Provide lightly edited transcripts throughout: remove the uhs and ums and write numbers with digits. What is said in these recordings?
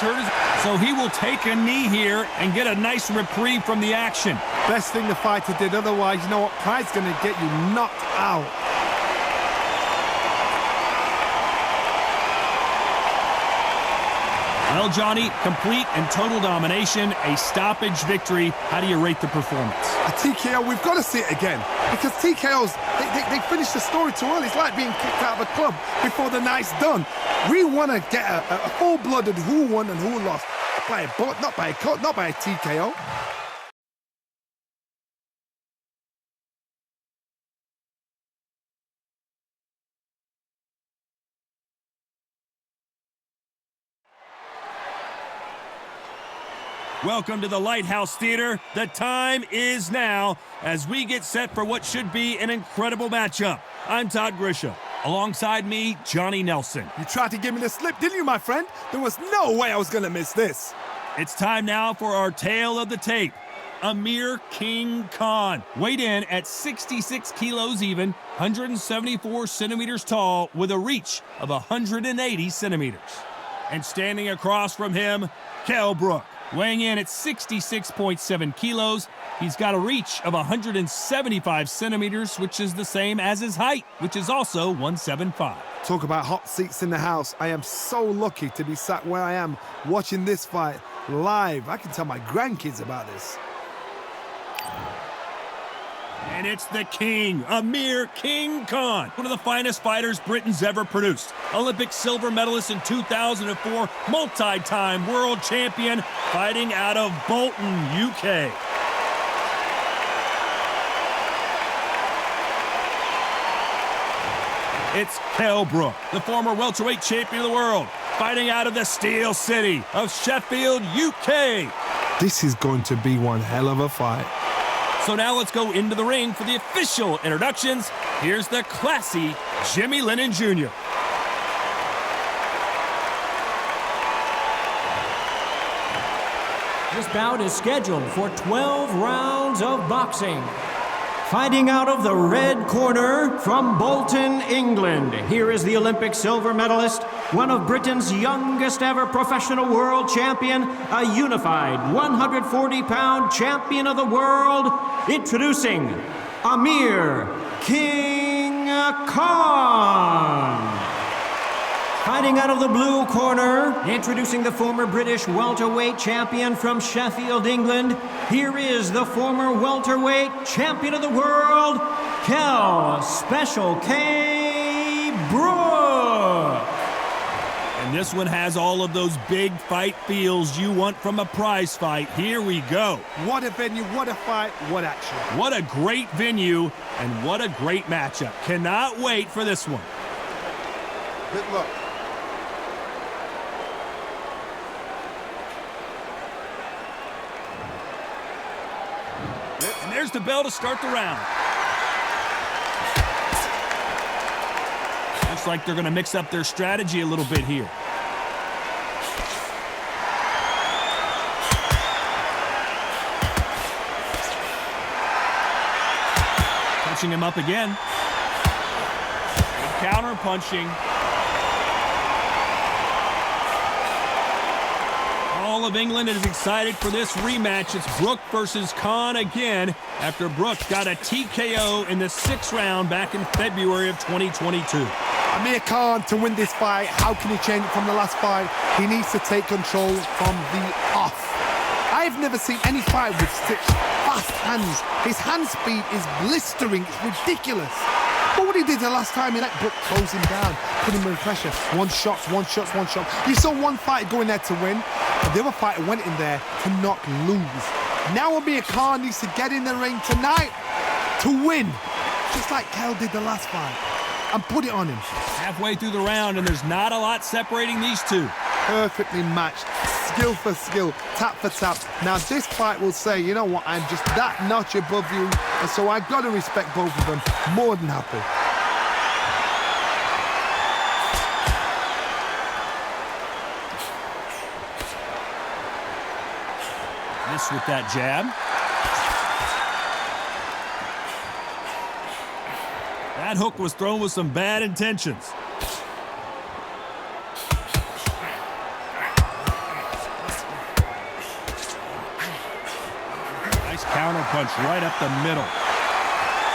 was hurt. So he will take a knee here and get a nice reprieve from the action. Best thing the fighter did, otherwise, you know what? Pride's going to get you knocked out. Well, Johnny, complete and total domination, a stoppage victory. How do you rate the performance? A TKO, we've got to see it again. Because TKOs, they finish the story too early. It's like being kicked out of a club before the night's done. We want to get a full-blooded who won and who lost. By a bout, not by a cut, not by a TKO. Welcome to the Lighthouse Theater. The time is now as we get set for what should be an incredible matchup. I'm Todd Grisham. Alongside me, Johnny Nelson. You tried to give me the slip, didn't you, my friend? There was no way I was going to miss this. It's time now for our tale of the tape. Amir King Khan, weighed in at 66 kilos even, 174 centimeters tall, with a reach of 180 centimeters. And standing across from him, Kell Brook, weighing in at 66.7 kilos. He's got a reach of 175 centimeters, which is the same as his height, which is also 175. Talk about hot seats in the house. I am so lucky to be sat where I am watching this fight live. I can tell my grandkids about this. And it's the king, Amir King Khan, one of the finest fighters Britain's ever produced. Olympic silver medalist in 2004, multi-time world champion, fighting out of Bolton, UK. It's Kell Brook, the former welterweight champion of the world, fighting out of the Steel City of Sheffield, UK. This is going to be one hell of a fight. So now let's go into the ring for the official introductions. Here's the classy Jimmy Lennon Jr. This bout is scheduled for 12 rounds of boxing. Fighting out of the red corner from Bolton, England, here is the Olympic silver medalist, one of Britain's youngest ever professional world champion, a unified 140-pound champion of the world, introducing Amir King Khan. Fighting out of the blue corner, introducing the former British welterweight champion from Sheffield, England, here is the former welterweight champion of the world, Kell Special K. Brook. And this one has all of those big fight feels you want from a prize fight. Here we go. What a venue, what a fight, what action. What a great venue, and what a great matchup. Cannot wait for this one. Good luck. And there's the bell to start the round. Looks like they're going to mix up their strategy a little bit here. Punching him up again. Counter punching. All of England is excited for this rematch. It's Brook versus Khan again after Brook got a TKO in the 6th round back in February of 2022. Amir Khan to win this fight. How can he change it from the last fight? He needs to take control from the off. I've never seen any fight with such fast hands. His hand speed is blistering. It's ridiculous. But what he did the last time, he let Brook close him down, put him under pressure. One shot. You saw one fighter go in there to win, and the other fighter went in there to not lose. Now Amir Khan needs to get in the ring tonight to win, just like Kell did the last fight, and put it on him. Halfway through the round, and there's not a lot separating these two. Perfectly matched, skill for skill, tap for tap. Now this fight will say, you know what, I'm just that notch above you, and so I've got to respect both of them. More than happy. Miss with that jab. That hook was thrown with some bad intentions. counter punch right up the middle.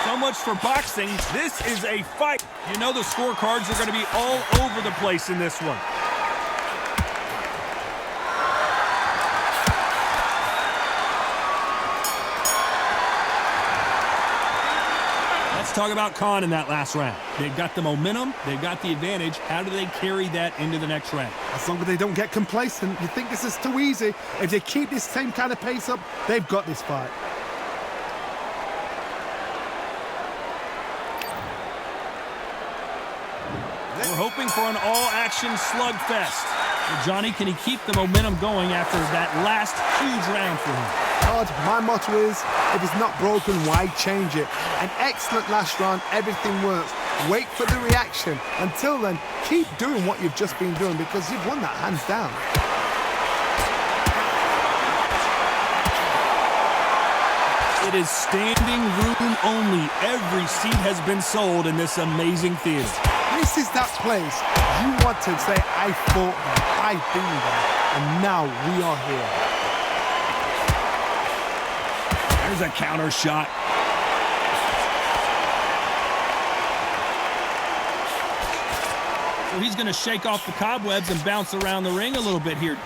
So much for boxing. This is a fight. You know the scorecards are going to be all over the place in this one. Let's talk about Khan in that last round. They've got the momentum. They've got the advantage. How do they carry that into the next round? As long as they don't get complacent, you think this is too easy. If they keep this same kind of pace up, they've got this fight. We're hoping for an all-action slugfest. Well, Johnny, can he keep the momentum going after that last huge round for him? Todd, my motto is, if it's not broken, why change it? An excellent last round, everything works. Wait for the reaction. Until then, keep doing what you've just been doing because you've won that hands down. It is standing room only. Every seat has been sold in this amazing theater. This is that place you want to say, I fought there, I've been there, and now we are here. There's a counter shot. So he's going to shake off the cobwebs and bounce around the ring a little bit here.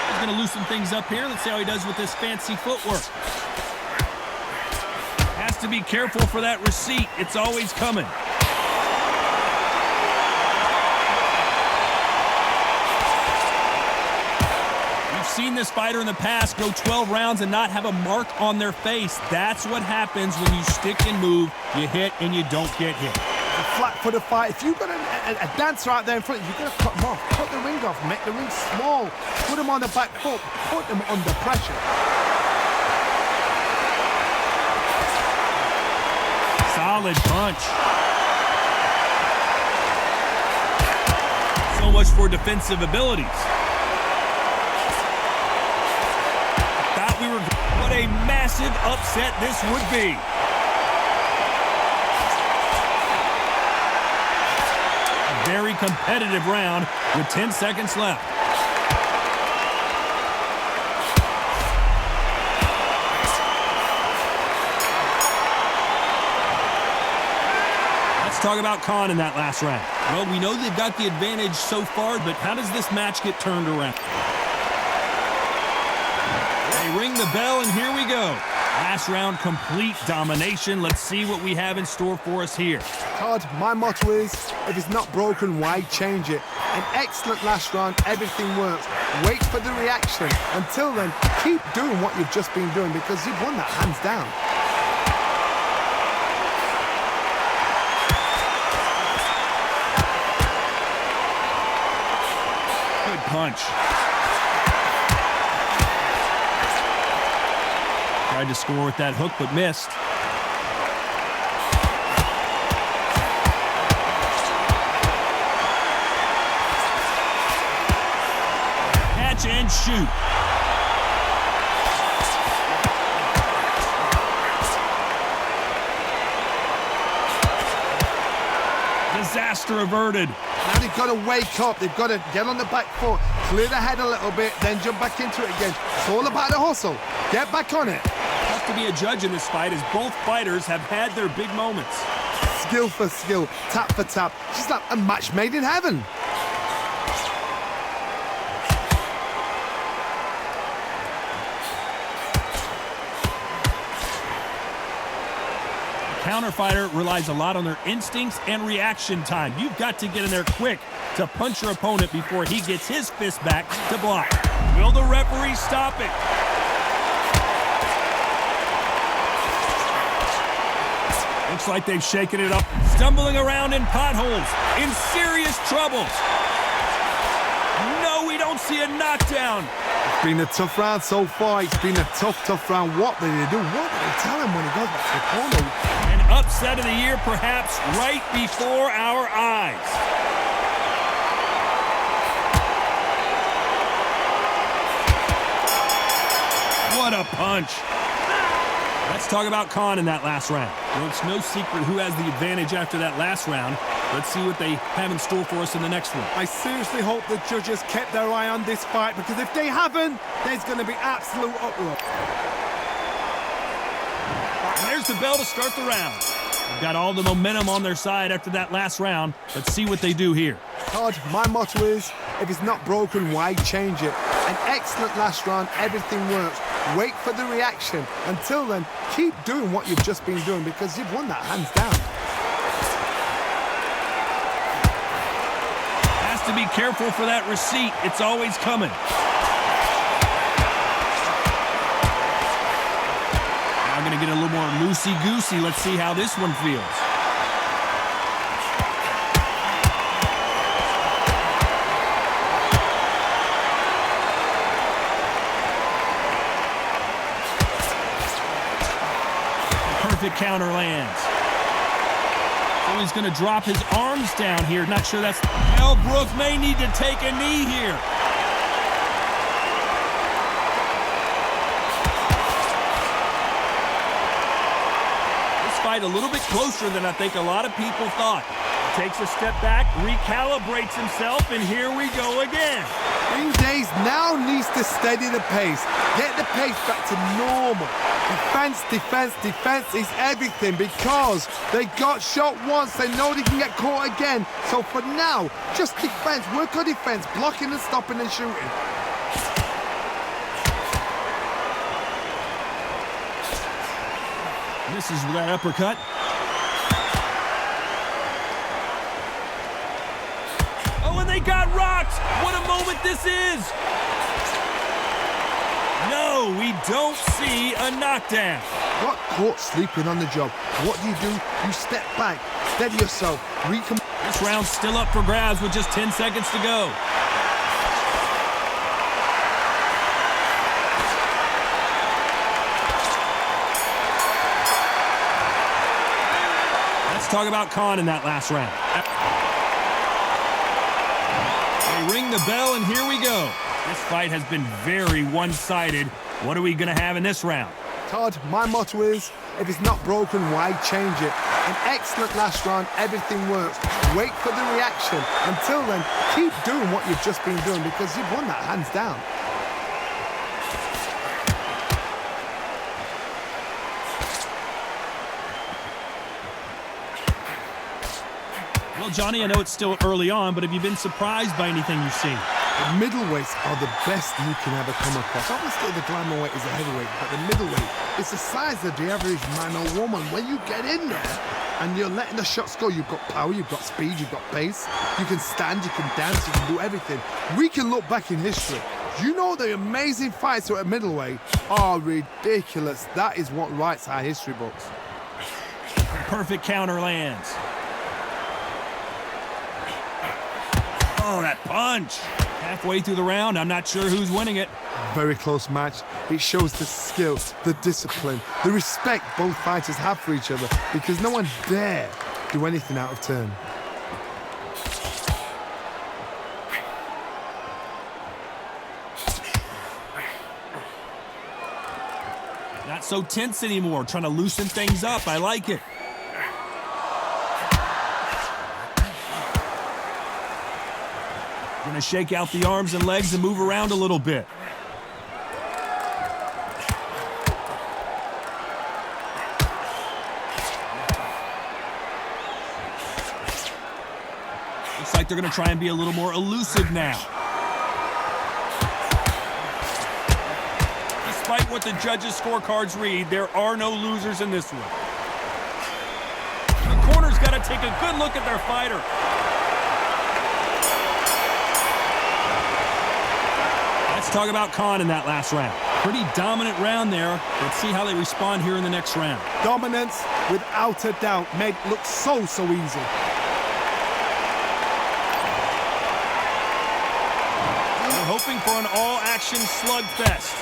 He's going to loosen things up here. Let's see how he does with this fancy footwork. Has to be careful for that receipt. It's always coming. Seen this fighter in the past go 12 rounds and not have a mark on their face. That's what happens when you stick and move. You hit and you don't get hit. A flat-footed fight. If you've got a dancer out there in front, you've got to cut them off. Cut the ring off. Make the ring small. Put them on the back foot. Put them under pressure. Solid punch. So much for defensive abilities. What a massive upset this would be. A very competitive round with 10 seconds left. Let's talk about Khan in that last round. Well, we know they've got the advantage so far, but how does this match get turned around? Ring the bell, and here we go. Last round, complete domination. Let's see what we have in store for us here. Todd, my motto is, if it's not broken, why change it? An excellent last round, everything works. Wait for the reaction. Until then, keep doing what you've just been doing because you've won that hands down. Good punch. Tried to score with that hook, but missed. Catch and shoot. Disaster averted. Now they've got to wake up. They've got to get on the back foot, clear the head a little bit, then jump back into it again. It's all about the hustle. Get back on it. To be a judge in this fight as both fighters have had their big moments. Skill for skill, tap for tap. Just like a match made in heaven. Counter fighter relies a lot on their instincts and reaction time. You've got to get in there quick to punch your opponent before he gets his fist back to block. Will the referee stop it? Looks like they've shaken it up. Stumbling around in potholes, in serious trouble. No, we don't see a knockdown. It's been a tough round so far. It's been a tough round. What did they do? What did they tell him when he goes back to the corner? An upset of the year, perhaps, right before our eyes. What a punch. Let's talk about Khan in that last round. Well, it's no secret who has the advantage after that last round. Let's see what they have in store for us in the next one. I seriously hope the judges kept their eye on this fight, because if they haven't, there's going to be absolute uproar. And there's the bell to start the round. They've got all the momentum on their side after that last round. Let's see what they do here. Todd, my motto is, if it's not broken, why change it? An excellent last round, everything works. Wait for the reaction. Until then, keep doing what you've just been doing, because you've won that hands down. Has to be careful for that receipt. It's always coming. Now going to get a little more loosey-goosey. Let's see how this one feels. Perfect counter lands. So he's going to drop his arms down here. Not sure that's... Kell Brook may need to take a knee here. This fight a little bit closer than I think a lot of people thought. Takes a step back, recalibrates himself, and here we go again. Days now needs to steady the pace. Get the pace back to normal. Defense, defense, defense is everything, because they got shot once. They know they can get caught again. So for now, just defense. Work on defense. Blocking and stopping and shooting. Misses with that uppercut. Oh, and they got rocked. What a moment this is. No, we don't see a knockdown. Got caught sleeping on the job. What do? You step back, steady yourself, This round's still up for grabs with just 10 seconds to go. Let's talk about Khan in that last round. They ring the bell, and here we go. This fight has been very one-sided. What are we going to have in this round? Todd, my motto is, if it's not broken, why change it? An excellent last round, everything works. Wait for the reaction. Until then, keep doing what you've just been doing, because you've won that hands down. Well, Johnny, I know it's still early on, but have you been surprised by anything you've seen? The middleweights are the best you can ever come across. Obviously, the glamour weight is a heavyweight, but the middleweight is the size of the average man or woman. When you get in there and you're letting the shots go, you've got power, you've got speed, you've got pace. You can stand, you can dance, you can do everything. We can look back in history. You know the amazing fights at middleweight are ridiculous. That is what writes our history books. Perfect counter lands. Oh, that punch. Halfway through the round, I'm not sure who's winning it. Very close match. It shows the skill, the discipline, the respect both fighters have for each other, because no one dare do anything out of turn. Not so tense anymore, trying to loosen things up. I like it. Gonna shake out the arms and legs and move around a little bit. Looks like they're gonna try and be a little more elusive now. Despite what the judges' scorecards read, there are no losers in this one. The corner's gotta take a good look at their fighter. Let's talk about Khan in that last round. Pretty dominant round there. Let's see how they respond here in the next round. Dominance, without a doubt, made it look so easy. We're hoping for an all-action slugfest.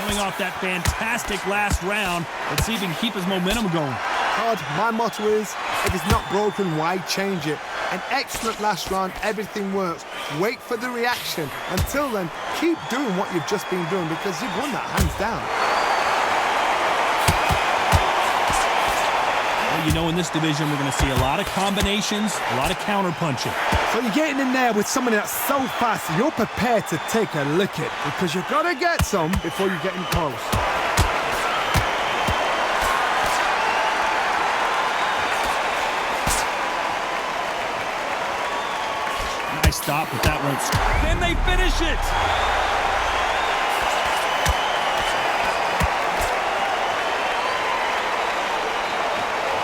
Coming off that fantastic last round, let's see if he can keep his momentum going. Todd, my motto is, if it's not broken, why change it? An excellent last round, everything works. Wait for the reaction. Until then, keep doing what you've just been doing, because you've won that hands down. The Well, you know, in this division, we're going to see a lot of combinations, a lot of counter punching. So you're getting in there with somebody that's so fast, you're prepared to take a licking because you've got to get some before you get in close. Nice stop, but that won't stop. Can they finish it?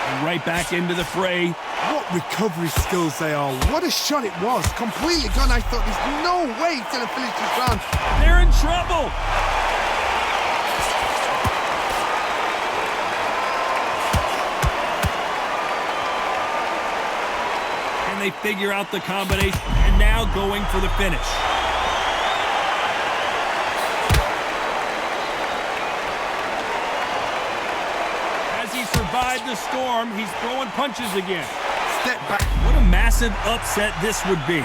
And right back into the fray. What recovery skills they are. What a shot it was. Completely gone. I thought there's no way he's going to finish this round. They're in trouble. And they figure out the combination. And now going for the finish. As he survived the storm, he's throwing punches again. Step back. What a massive upset this would be.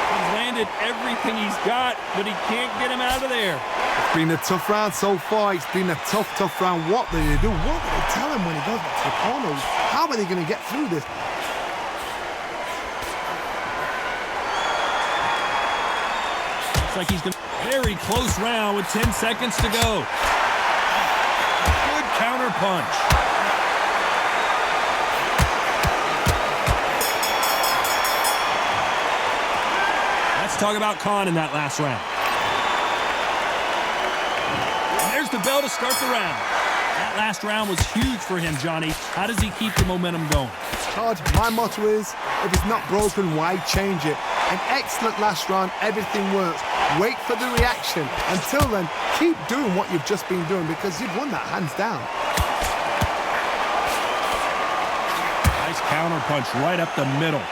He's landed everything he's got, but he can't get him out of there. It's been a tough round so far. It's been a tough round. What do they do? What do they tell him when he goes back to the corners? How are they going to get through this? Looks like he's going to... Very close round with 10 seconds to go. Good counter punch. Let's talk about Khan in that last round. And there's the bell to start the round. That last round was huge for him, Johnny. How does he keep the momentum going? Todd, my motto is, if it's not broken, why change it? An excellent last round, everything works. Wait for the reaction. Until then, keep doing what you've just been doing because you've won that hands down. Nice counter punch right up the middle.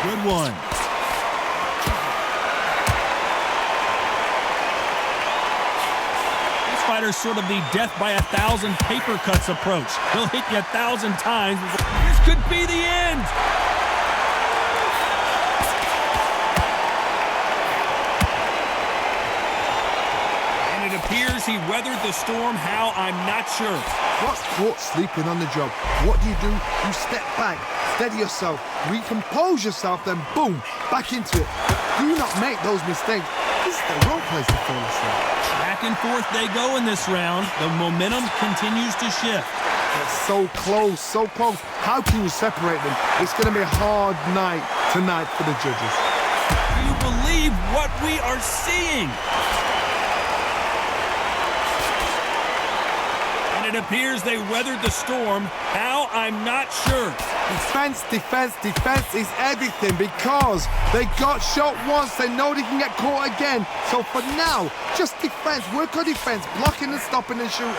Good one. This fighter's sort of the death by 1,000 paper cuts approach. He'll hit you 1,000 times. This could be the end. And it appears he weathered the storm. How, I'm not sure. What's caught sleeping on the job? What do? You step back, steady yourself, recompose yourself, then boom, back into it. Do not make those mistakes. This is the wrong place to fall asleep. Back and forth they go in this round. The momentum continues to shift. It's so close, so close. How can you separate them? It's going to be a hard night tonight for the judges. Do you believe what we are seeing? And it appears they weathered the storm. How? I'm not sure. Defense, defense, defense is everything because they got shot once. They know they can get caught again. So for now, just defense. Work on defense, blocking and stopping and shooting.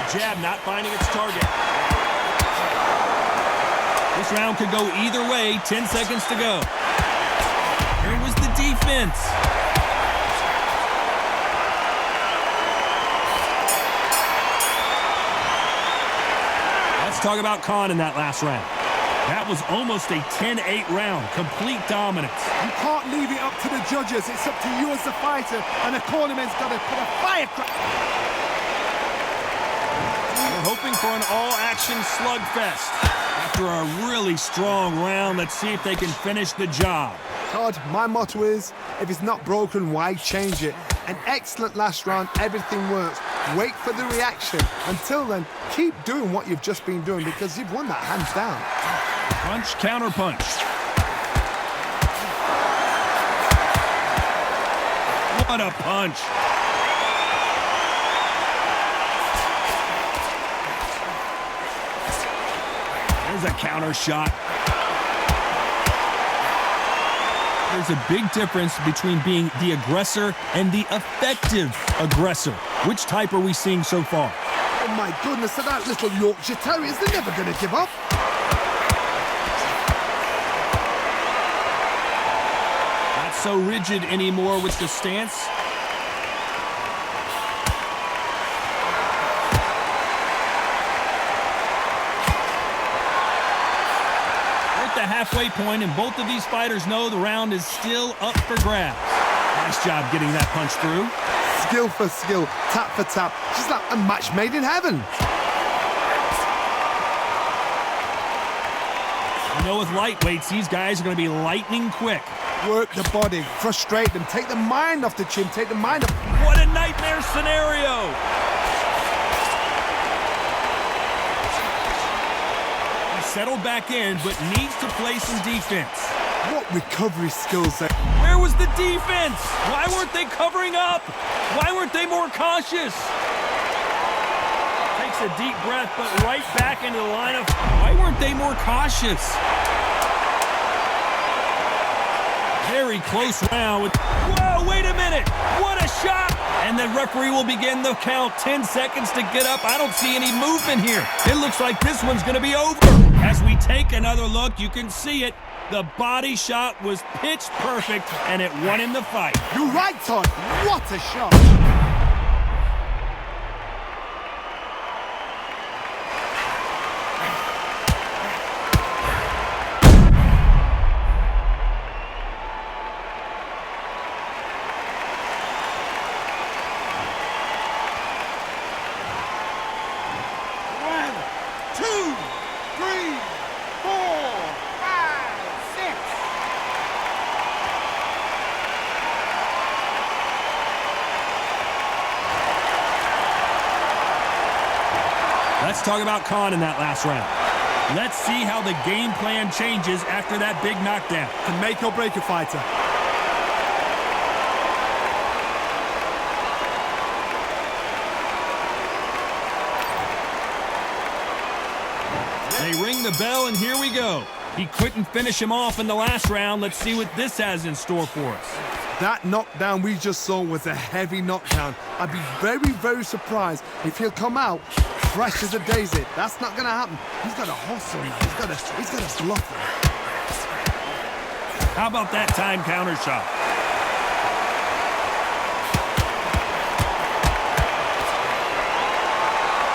Jab not finding its target. This round could go either way. 10 seconds to go. Here was the defense. Let's talk about Khan in that last round. That was almost a 10-8 round. Complete dominance. You can't leave it up to the judges. It's up to you as the fighter, and the cornerman's got to put a firecracker. We're hoping for an all-action slugfest. After a really strong round, let's see if they can finish the job. Todd, my motto is, if it's not broken, why change it? An excellent last round, everything works. Wait for the reaction. Until then, keep doing what you've just been doing because you've won that hands down. Punch, counter punch. What a punch. There's a counter shot. There's a big difference between being the aggressor and the effective aggressor. Which type are we seeing so far? Oh my goodness, that little Yorkshire Terriers, they're never going to give up. Not so rigid anymore with the stance. the halfway point, and both of these fighters know the round is still up for grabs. Nice job getting that punch through. Skill for skill, tap for tap, just like a match made in heaven. You know, with lightweights, these guys are going to be lightning quick. Work the body, frustrate them, take the mind off the chin, take the mind off. What a nightmare scenario! He settled back in, but needs to play some defense. What recovery skills there. Where was the defense? Why weren't they covering up? Why weren't they more cautious? Takes a deep breath, but right back into the lineup. Why weren't they more cautious? Very close round with... Whoa, wait a minute! What a shot! And the referee will begin the count. 10 seconds to get up. I don't see any movement here. It looks like this one's going to be over. As we take another look, you can see it. The body shot was pitch perfect, and it won him the fight. You're right, Todd. What a shot. Let's talk about Khan in that last round. Let's see how the game plan changes after that big knockdown. Can make or break a fighter. They ring the bell, and here we go. He couldn't finish him off in the last round. Let's see what this has in store for us. That knockdown we just saw was a heavy knockdown. I'd be very, very surprised if he'll come out fresh as a daisy. That's not going to happen. He's got a hustle now. He's got a bluff. How about that time counter shot?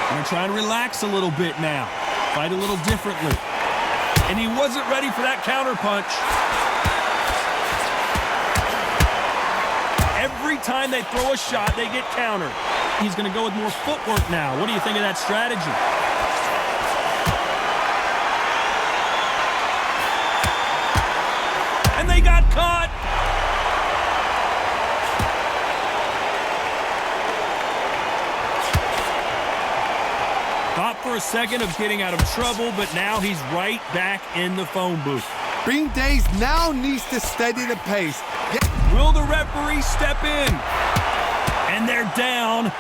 I'm going to try and relax a little bit now. Fight a little differently. And he wasn't ready for that counter punch. Every time they throw a shot, they get countered. He's going to go with more footwork now. What do you think of that strategy? And they got caught. Thought for a second of getting out of trouble, but now he's right back in the phone booth. Bean Days now needs to steady the pace. Will the referee step in? And they're down.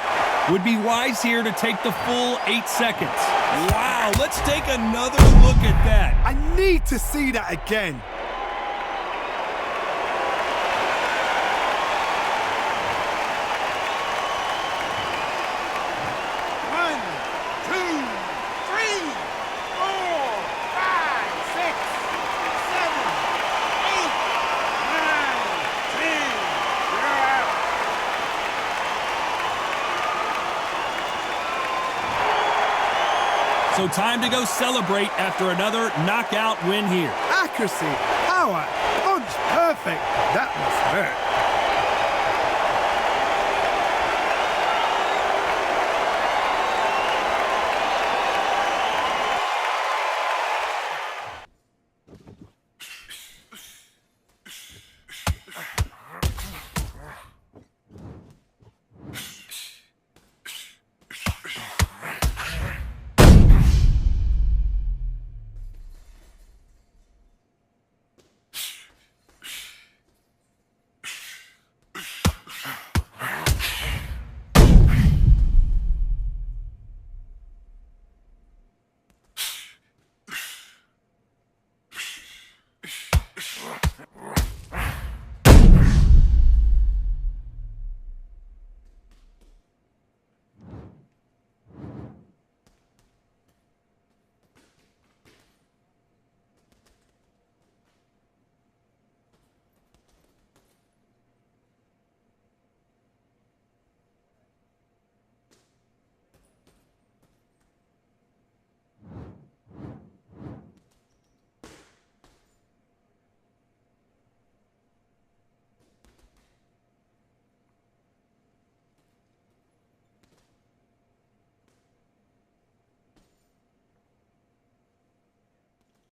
Would be wise here to take the full 8 seconds. Wow, let's take another look at that. I need to see that again. So time to go celebrate after another knockout win here. Accuracy, power, punch, perfect. That must hurt.